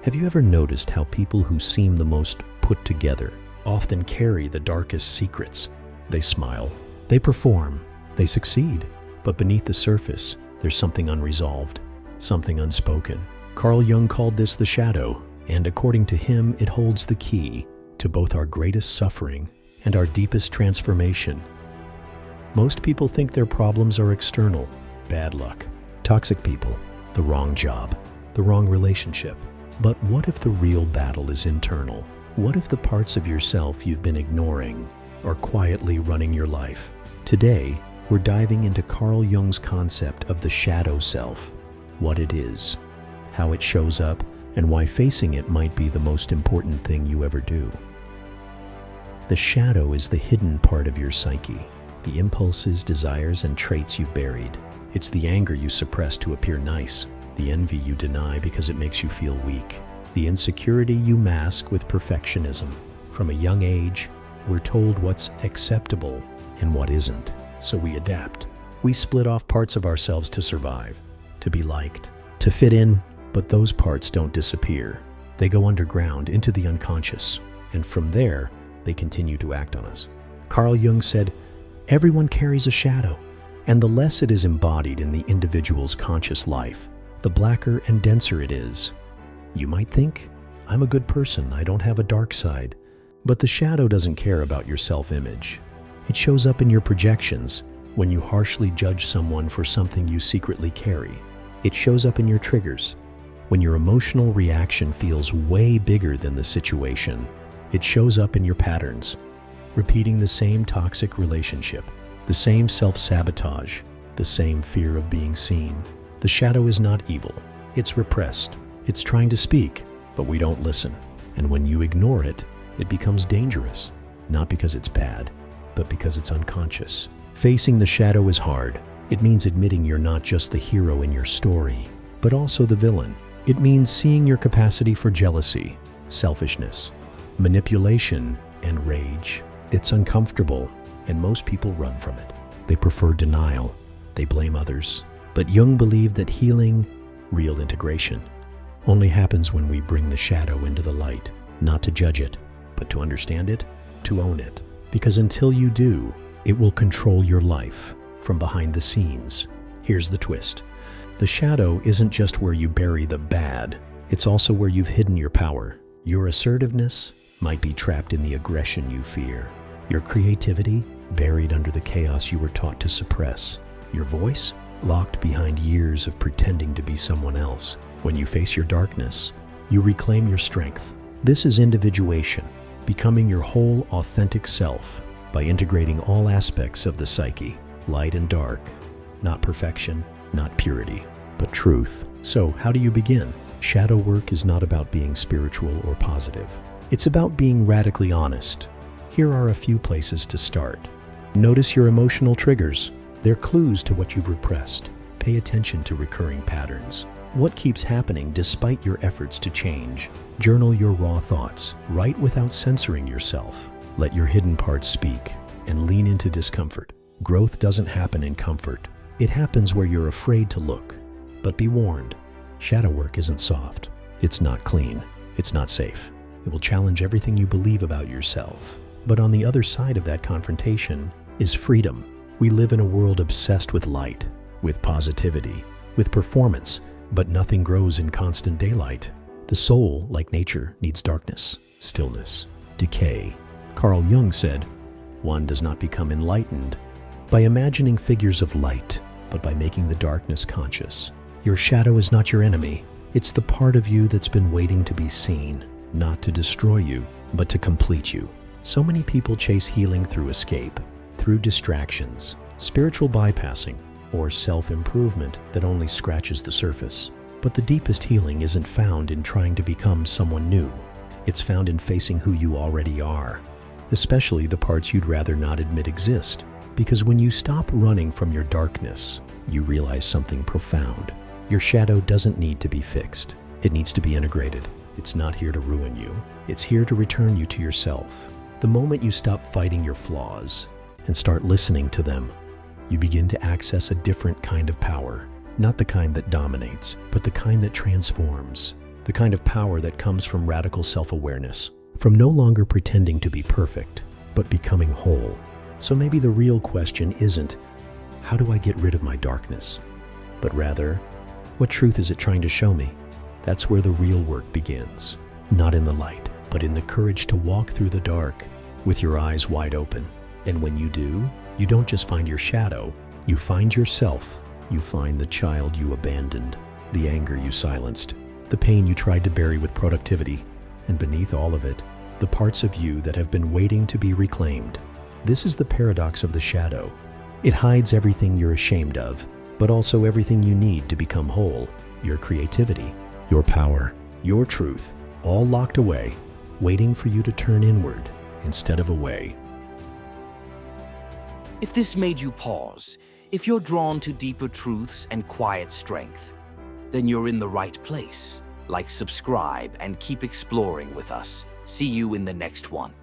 Have you ever noticed how people who seem the most put together often carry the darkest secrets? They smile, they perform, they succeed, but beneath the surface, there's something unresolved, something unspoken. Carl Jung called this the shadow, and according to him, it holds the key to both our greatest suffering and our deepest transformation. Most people think their problems are external, bad luck, toxic people, the wrong job, the wrong relationship. But what if the real battle is internal? What if the parts of yourself you've been ignoring are quietly running your life? Today, we're diving into Carl Jung's concept of the shadow self, what it is, how it shows up, and why facing it might be the most important thing you ever do. The shadow is the hidden part of your psyche, the impulses, desires, and traits you've buried. It's the anger you suppress to appear nice, the envy you deny because it makes you feel weak, the insecurity you mask with perfectionism. From a young age, we're told what's acceptable and what isn't, so we adapt. We split off parts of ourselves to survive, to be liked, to fit in, but those parts don't disappear. They go underground into the unconscious, and from there, they continue to act on us. Carl Jung said, "Everyone carries a shadow, and the less it is embodied in the individual's conscious life, the blacker and denser it is. You might think, I'm a good person, I don't have a dark side. But the shadow doesn't care about your self-image. It shows up in your projections when you harshly judge someone for something you secretly carry. It shows up in your triggers, when your emotional reaction feels way bigger than the situation. It shows up in your patterns, repeating the same toxic relationship, the same self-sabotage, the same fear of being seen. The shadow is not evil. It's repressed. It's trying to speak, but we don't listen. And when you ignore it, it becomes dangerous, not because it's bad, but because it's unconscious. Facing the shadow is hard. It means admitting you're not just the hero in your story, but also the villain. It means seeing your capacity for jealousy, selfishness, manipulation, and rage. It's uncomfortable, and most people run from it. They prefer denial. They blame others. But Jung believed that healing, real integration, only happens when we bring the shadow into the light, not to judge it, but to understand it, to own it. Because until you do, it will control your life from behind the scenes. Here's the twist. The shadow isn't just where you bury the bad, it's also where you've hidden your power. Your assertiveness might be trapped in the aggression you fear. Your creativity buried under the chaos you were taught to suppress. Your voice locked behind years of pretending to be someone else. When you face your darkness, you reclaim your strength. This is individuation, becoming your whole authentic self by integrating all aspects of the psyche, light and dark, not perfection, not purity, but truth. So, how do you begin? Shadow work is not about being spiritual or positive. It's about being radically honest. Here are a few places to start. Notice your emotional triggers. They're clues to what you've repressed. Pay attention to recurring patterns. What keeps happening despite your efforts to change? Journal your raw thoughts. Write without censoring yourself. Let your hidden parts speak and lean into discomfort. Growth doesn't happen in comfort. It happens where you're afraid to look. But be warned, shadow work isn't soft. It's not clean. It's not safe. It will challenge everything you believe about yourself. But on the other side of that confrontation is freedom. We live in a world obsessed with light, with positivity, with performance, but nothing grows in constant daylight. The soul, like nature, needs darkness, stillness, decay. Carl Jung said, one does not become enlightened by imagining figures of light, but by making the darkness conscious. Your shadow is not your enemy. It's the part of you that's been waiting to be seen, not to destroy you, but to complete you. So many people chase healing through escape, through distractions, spiritual bypassing, or self-improvement that only scratches the surface. But the deepest healing isn't found in trying to become someone new. It's found in facing who you already are, especially the parts you'd rather not admit exist. Because when you stop running from your darkness, you realize something profound. Your shadow doesn't need to be fixed. It needs to be integrated. It's not here to ruin you. It's here to return you to yourself. The moment you stop fighting your flaws and start listening to them, you begin to access a different kind of power. Not the kind that dominates, but the kind that transforms. the kind of power that comes from radical self-awareness, from no longer pretending to be perfect, but becoming whole. So maybe the real question isn't, how do I get rid of my darkness? But rather, what truth is it trying to show me? That's where the real work begins. Not in the light, but in the courage to walk through the dark with your eyes wide open. And when you do, you don't just find your shadow, you find yourself. You find the child you abandoned, the anger you silenced, the pain you tried to bury with productivity, and beneath all of it, the parts of you that have been waiting to be reclaimed. This is the paradox of the shadow. It hides everything you're ashamed of, but also everything you need to become whole. Your creativity, your power, your truth, all locked away, waiting for you to turn inward instead of away. If this made you pause, if you're drawn to deeper truths and quiet strength, then you're in the right place. Like, subscribe, and keep exploring with us. See you in the next one.